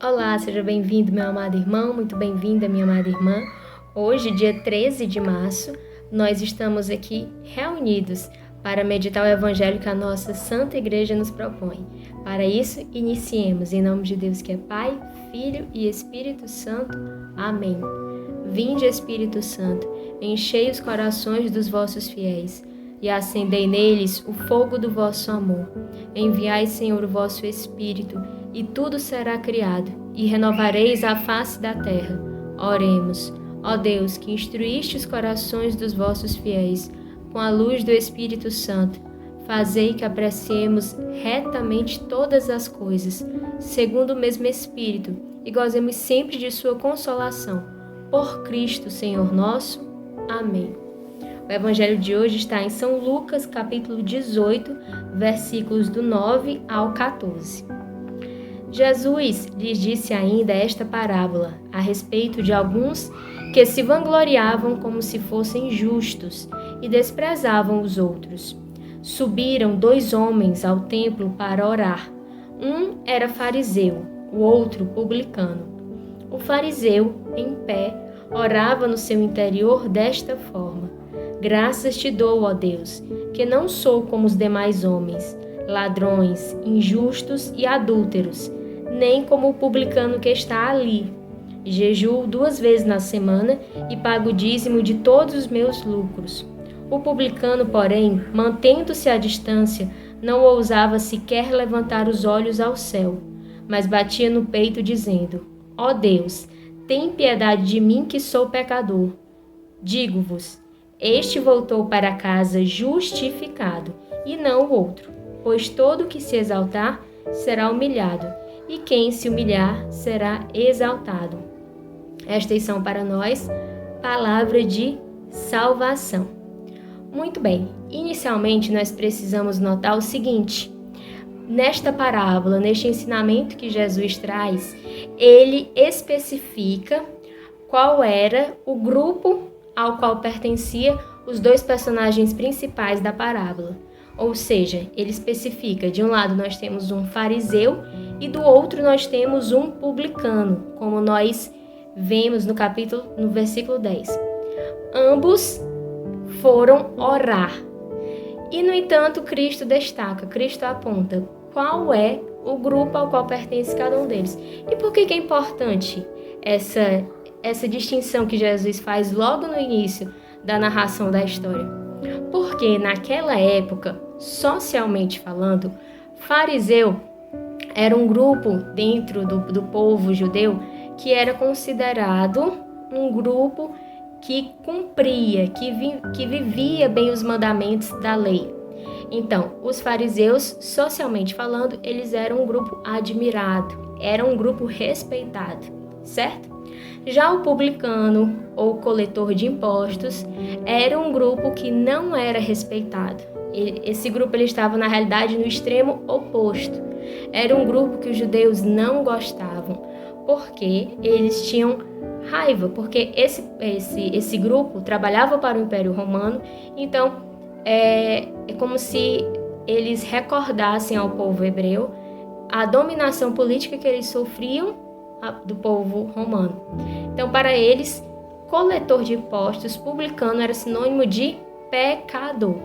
Olá, seja bem-vindo, meu amado irmão, muito bem-vinda, minha amada irmã. Hoje, dia 13 de março, nós estamos aqui reunidos para meditar o Evangelho que a nossa Santa Igreja nos propõe. Para isso, iniciemos em nome de Deus que é Pai, Filho e Espírito Santo. Amém. Vinde, Espírito Santo, enchei os corações dos vossos fiéis e acendei neles o fogo do vosso amor. Enviai, Senhor, o vosso Espírito, e tudo será criado, e renovareis a face da terra. Oremos. Ó Deus, que instruíste os corações dos vossos fiéis com a luz do Espírito Santo, fazei que apreciemos retamente todas as coisas, segundo o mesmo Espírito, e gozemos sempre de sua consolação. Por Cristo, Senhor nosso. Amém. O Evangelho de hoje está em São Lucas, capítulo 18, versículos do 9 ao 14. Jesus lhes disse ainda esta parábola a respeito de alguns que se vangloriavam como se fossem justos e desprezavam os outros. Subiram 2 homens ao templo para orar. Um era fariseu, o outro publicano. O fariseu, em pé, orava no seu interior desta forma: Graças te dou, ó Deus, que não sou como os demais homens, ladrões, injustos e adúlteros, nem como o publicano que está ali. Jejuo 2 vezes na semana e pago o dízimo de todos os meus lucros. O publicano, porém, mantendo-se à distância, não ousava sequer levantar os olhos ao céu, mas batia no peito dizendo: Ó Deus, tem piedade de mim que sou pecador. Digo-vos, este voltou para casa justificado, e não o outro, pois todo que se exaltar será humilhado, e quem se humilhar será exaltado. Estas são para nós palavras de salvação. Muito bem, inicialmente nós precisamos notar o seguinte: nesta parábola, neste ensinamento que Jesus traz, ele especifica qual era o grupo ao qual pertencia os 2 personagens principais da parábola. Ou seja, ele especifica, de um lado nós temos um fariseu e do outro nós temos um publicano, como nós vemos no versículo 10. Ambos foram orar. E, no entanto, Cristo aponta qual é o grupo ao qual pertence cada um deles. E por que é importante essa distinção que Jesus faz logo no início da narração da história? Porque naquela época, socialmente falando, fariseu era um grupo dentro do povo judeu que era considerado um grupo que cumpria, que vivia bem os mandamentos da lei. Então, os fariseus, socialmente falando, eles eram um grupo admirado, era um grupo respeitado, certo? Já o publicano, ou coletor de impostos, era um grupo que não era respeitado. Esse grupo ele estava, na realidade, no extremo oposto. Era um grupo que os judeus não gostavam, porque eles tinham raiva, porque esse grupo trabalhava para o Império Romano, então é como se eles recordassem ao povo hebreu a dominação política que eles sofriam do povo romano. Então, para eles, coletor de impostos, publicano, era sinônimo de pecador.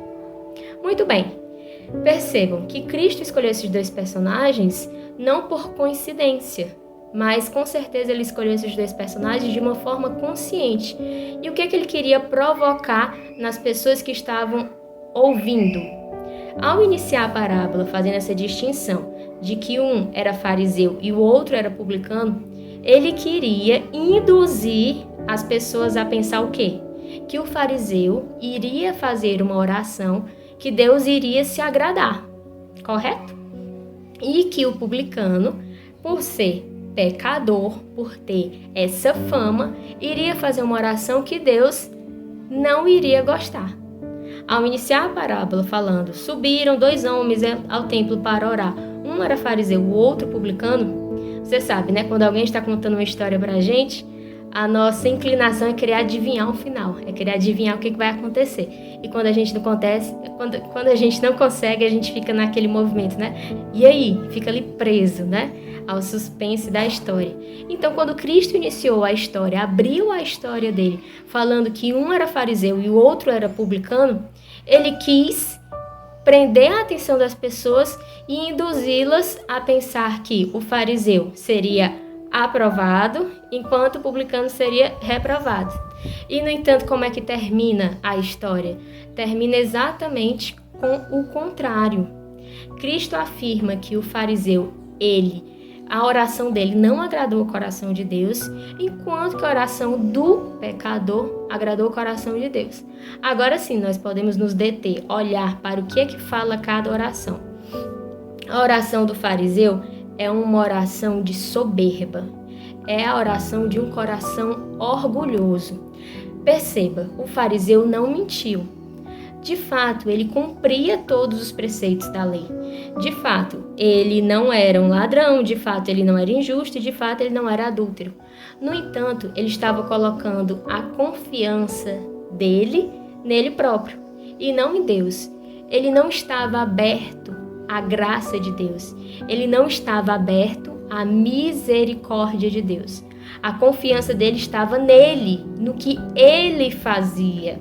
Muito bem, percebam que Cristo escolheu esses 2 personagens não por coincidência, mas com certeza ele escolheu esses 2 personagens de uma forma consciente. E o que ele queria provocar nas pessoas que estavam ouvindo? Ao iniciar a parábola fazendo essa distinção de que um era fariseu e o outro era publicano, ele queria induzir as pessoas a pensar o quê? Que o fariseu iria fazer uma oração que Deus iria se agradar, correto? E que o publicano, por ser pecador, por ter essa fama, iria fazer uma oração que Deus não iria gostar. Ao iniciar a parábola falando, subiram 2 homens ao templo para orar. Um era fariseu, o outro publicano. Você sabe, né? Quando alguém está contando uma história pra gente, a nossa inclinação é querer adivinhar o final, é querer adivinhar o que vai acontecer. E quando a gente não acontece, quando a gente não consegue, a gente fica naquele movimento, né? E aí? Fica ali preso, né? Ao suspense da história. Então, quando Cristo iniciou a história, abriu a história dele, falando que um era fariseu e o outro era publicano, ele quis prender a atenção das pessoas e induzi-las a pensar que o fariseu seria aprovado, enquanto o publicano seria reprovado. E, no entanto, como é que termina a história? Termina exatamente com o contrário. Cristo afirma que o fariseu, a oração dele não agradou o coração de Deus, enquanto que a oração do pecador agradou o coração de Deus. Agora sim, nós podemos nos deter, olhar para o que é que fala cada oração. A oração do fariseu é uma oração de soberba. É a oração de um coração orgulhoso. Perceba, o fariseu não mentiu. De fato, ele cumpria todos os preceitos da lei. De fato, ele não era um ladrão, de fato, ele não era injusto e de fato, ele não era adúltero. No entanto, ele estava colocando a confiança dele nele próprio e não em Deus. Ele não estava aberto à graça de Deus. Ele não estava aberto à misericórdia de Deus. A confiança dele estava nele, no que ele fazia.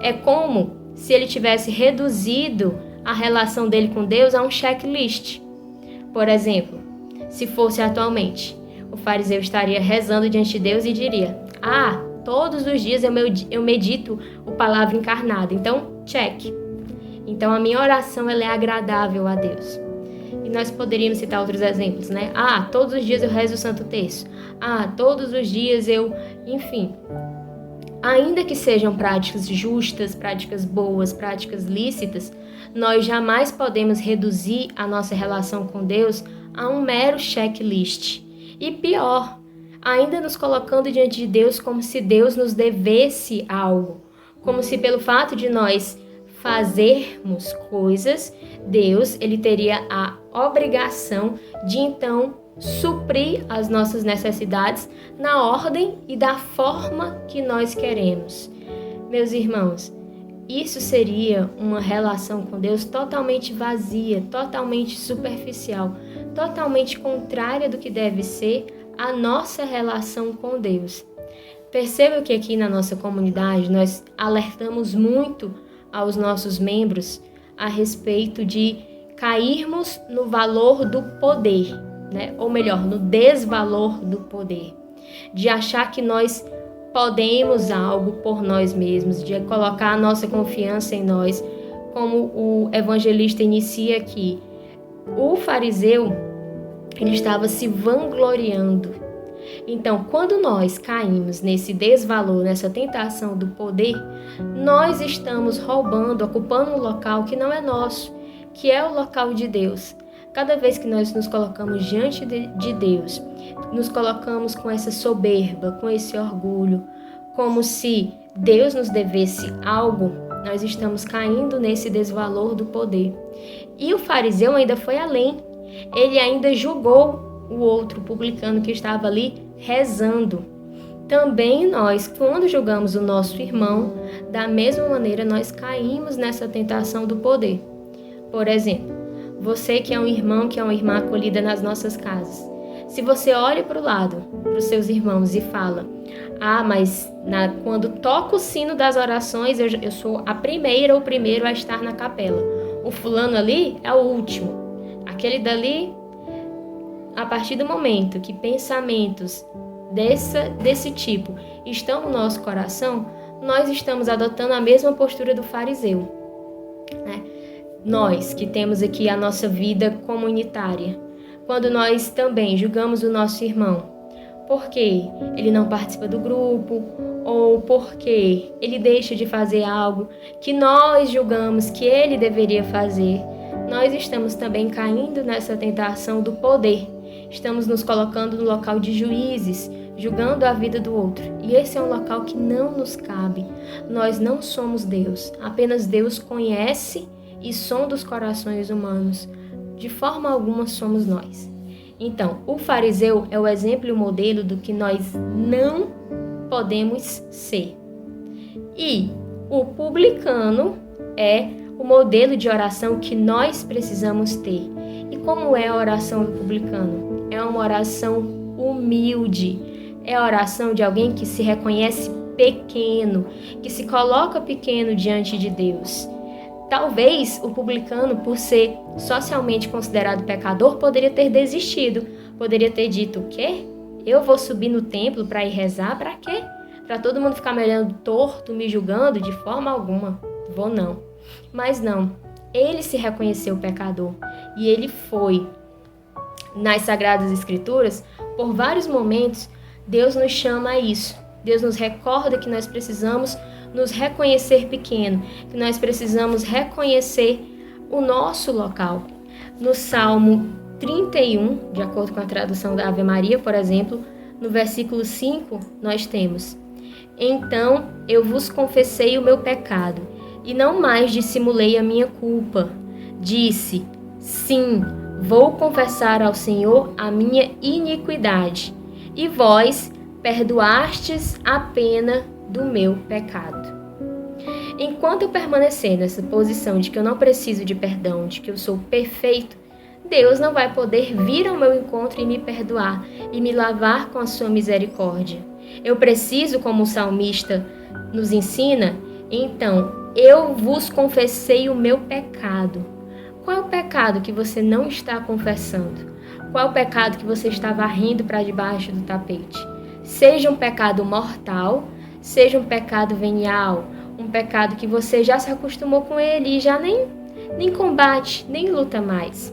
É como se ele tivesse reduzido a relação dele com Deus a um checklist. Por exemplo, se fosse atualmente, o fariseu estaria rezando diante de Deus e diria: todos os dias eu medito o palavra encarnada, então check. Então a minha oração ela é agradável a Deus. E nós poderíamos citar outros exemplos, né? Todos os dias eu rezo o Santo Terço. Todos os dias enfim. Ainda que sejam práticas justas, práticas boas, práticas lícitas, nós jamais podemos reduzir a nossa relação com Deus a um mero checklist. E pior, ainda nos colocando diante de Deus como se Deus nos devesse algo, como se pelo fato de nós fazermos coisas, Deus ele teria a obrigação de então suprir as nossas necessidades na ordem e da forma que nós queremos. Meus irmãos, isso seria uma relação com Deus totalmente vazia, totalmente superficial, totalmente contrária do que deve ser a nossa relação com Deus. Perceba que aqui na nossa comunidade nós alertamos muito aos nossos membros a respeito de cairmos no valor do poder, né? Ou melhor, no desvalor do poder, de achar que nós podemos algo por nós mesmos, de colocar a nossa confiança em nós, como o evangelista inicia aqui. O fariseu, ele estava se vangloriando. Então, quando nós caímos nesse desvalor, nessa tentação do poder, nós estamos roubando, ocupando um local que não é nosso, que é o local de Deus. Cada vez que nós nos colocamos diante de Deus, nos colocamos com essa soberba, com esse orgulho, como se Deus nos devesse algo, nós estamos caindo nesse desvalor do poder. E o fariseu ainda foi além. Ele ainda julgou o outro publicano que estava ali rezando. Também nós, quando julgamos o nosso irmão, da mesma maneira nós caímos nessa tentação do poder. Por exemplo, você que é um irmão, que é uma irmã acolhida nas nossas casas. Se você olha para o lado, para os seus irmãos e fala: mas quando toca o sino das orações, eu sou a primeira ou o primeiro a estar na capela. O fulano ali é o último. Aquele dali, a partir do momento que pensamentos desse tipo estão no nosso coração, nós estamos adotando a mesma postura do fariseu, né? Nós que temos aqui a nossa vida comunitária, quando nós também julgamos o nosso irmão, porque ele não participa do grupo, ou porque ele deixa de fazer algo que nós julgamos que ele deveria fazer, nós estamos também caindo nessa tentação do poder. Estamos nos colocando no local de juízes, julgando a vida do outro. E esse é um local que não nos cabe. Nós não somos Deus. Apenas Deus conhece e sonda os corações humanos. De forma alguma somos nós. Então, o fariseu é o exemplo e o modelo do que nós não podemos ser. E o publicano é o modelo de oração que nós precisamos ter. E como é a oração do publicano? É uma oração humilde. É a oração de alguém que se reconhece pequeno, que se coloca pequeno diante de Deus. Talvez o publicano, por ser socialmente considerado pecador, poderia ter desistido. Poderia ter dito, o quê? Eu vou subir no templo para ir rezar? Para quê? Para todo mundo ficar me olhando torto, me julgando? De forma alguma. Vou não. Mas não. Ele se reconheceu pecador. E ele foi. Nas Sagradas Escrituras, por vários momentos, Deus nos chama a isso. Deus nos recorda que nós precisamos nos reconhecer pequeno, que nós precisamos reconhecer o nosso local. No Salmo 31, de acordo com a tradução da Ave Maria, por exemplo, no versículo 5, nós temos: Então eu vos confessei o meu pecado, e não mais dissimulei a minha culpa. Disse, sim, vou confessar ao Senhor a minha iniquidade, e vós perdoastes a pena do meu pecado. Enquanto eu permanecer nessa posição de que eu não preciso de perdão, de que eu sou perfeito, Deus não vai poder vir ao meu encontro e me perdoar e me lavar com a sua misericórdia. Eu preciso, como o salmista nos ensina, então, eu vos confessei o meu pecado. Qual é o pecado que você não está confessando? Qual é o pecado que você está varrendo para debaixo do tapete? Seja um pecado mortal, seja um pecado venial, um pecado que você já se acostumou com ele e já nem combate, nem luta mais.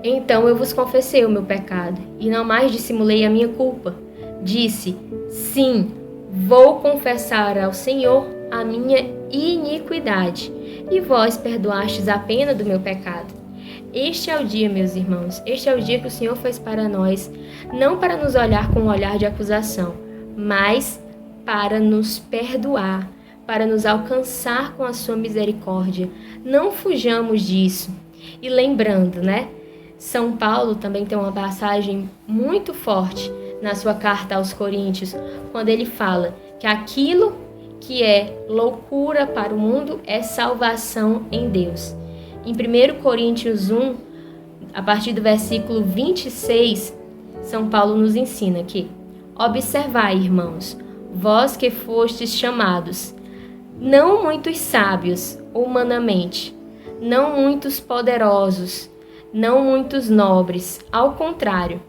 Então eu vos confessei o meu pecado, e não mais dissimulei a minha culpa. Disse, sim, vou confessar ao Senhor a minha iniquidade, e vós perdoastes a pena do meu pecado. Este é o dia, meus irmãos, este é o dia que o Senhor fez para nós, não para nos olhar com um olhar de acusação, mas para nos perdoar, para nos alcançar com a sua misericórdia. Não fujamos disso. E lembrando, São Paulo também tem uma passagem muito forte na sua carta aos Coríntios, quando ele fala que aquilo que é loucura para o mundo é salvação em Deus. Em 1 Coríntios 1, a partir do versículo 26, São Paulo nos ensina que: observai, irmãos, vós que fostes chamados, não muitos sábios humanamente, não muitos poderosos, não muitos nobres, ao contrário,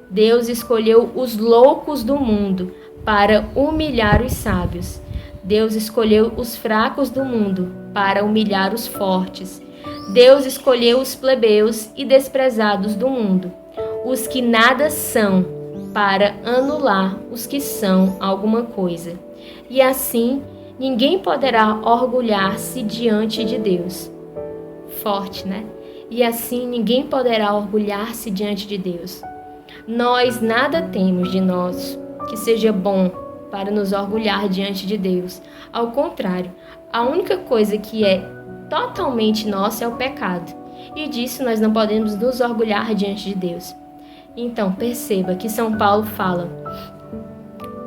Deus escolheu os loucos do mundo para humilhar os sábios. Deus escolheu os fracos do mundo para humilhar os fortes. Deus escolheu os plebeus e desprezados do mundo, os que nada são, para anular os que são alguma coisa. E assim, ninguém poderá orgulhar-se diante de Deus. Forte, E assim, ninguém poderá orgulhar-se diante de Deus. Nós nada temos de nós que seja bom para nos orgulhar diante de Deus. Ao contrário, a única coisa que é totalmente nossa é o pecado. E disso nós não podemos nos orgulhar diante de Deus. Então, perceba que São Paulo fala: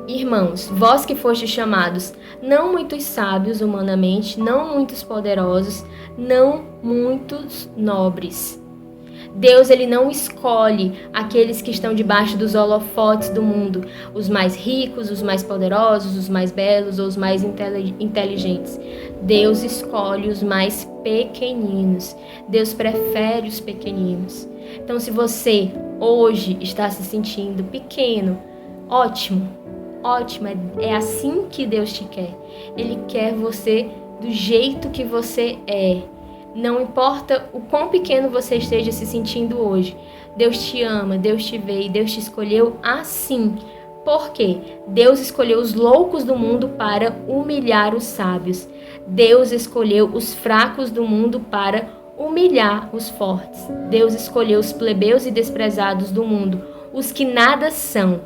irmãos, vós que fostes chamados, não muitos sábios humanamente, não muitos poderosos, não muitos nobres. Deus, ele não escolhe aqueles que estão debaixo dos holofotes do mundo, os mais ricos, os mais poderosos, os mais belos ou os mais inteligentes. Deus escolhe os mais pequeninos. Deus prefere os pequeninos. Então, se você hoje está se sentindo pequeno, ótimo, é assim que Deus te quer. Ele quer você do jeito que você é. Não importa o quão pequeno você esteja se sentindo hoje, Deus te ama, Deus te vê e Deus te escolheu assim. Por quê? Deus escolheu os loucos do mundo para humilhar os sábios. Deus escolheu os fracos do mundo para humilhar os fortes. Deus escolheu os plebeus e desprezados do mundo, os que nada são.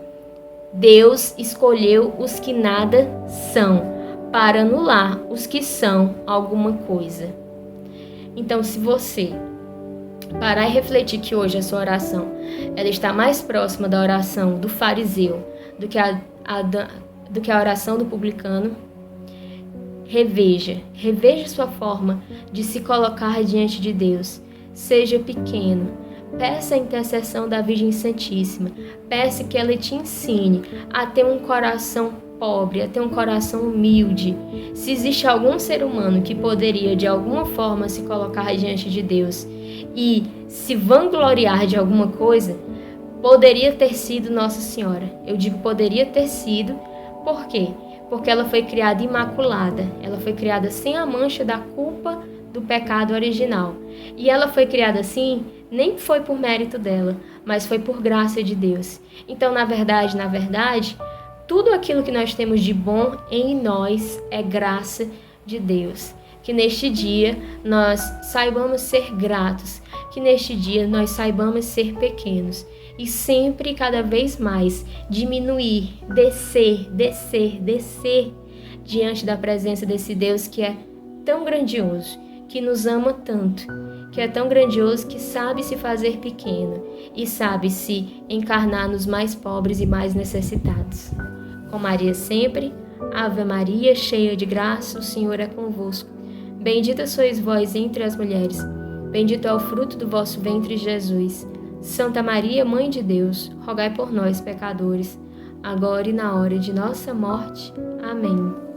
Deus escolheu os que nada são, para anular os que são alguma coisa. Então, se você parar e refletir que hoje a sua oração ela está mais próxima da oração do fariseu do que a do que a oração do publicano. Reveja sua forma de se colocar diante de Deus. Seja pequeno. Peça a intercessão da Virgem Santíssima. Peça que ela te ensine a ter um coração pobre, a ter um coração humilde. Se existe algum ser humano que poderia de alguma forma se colocar diante de Deus e se vangloriar de alguma coisa, poderia ter sido Nossa Senhora. Eu digo poderia ter sido, por quê? Porque ela foi criada imaculada, ela foi criada sem a mancha da culpa do pecado original. E ela foi criada assim, nem foi por mérito dela, mas foi por graça de Deus. Então, na verdade, tudo aquilo que nós temos de bom em nós é graça de Deus. Que neste dia nós saibamos ser gratos, que neste dia nós saibamos ser pequenos e sempre, cada vez mais, diminuir, descer diante da presença desse Deus que é tão grandioso, que nos ama tanto, que é tão grandioso que sabe se fazer pequeno e sabe se encarnar nos mais pobres e mais necessitados. Com Maria sempre, Ave Maria, cheia de graça, o Senhor é convosco. Bendita sois vós entre as mulheres, bendito é o fruto do vosso ventre, Jesus. Santa Maria, Mãe de Deus, rogai por nós, pecadores, agora e na hora de nossa morte. Amém.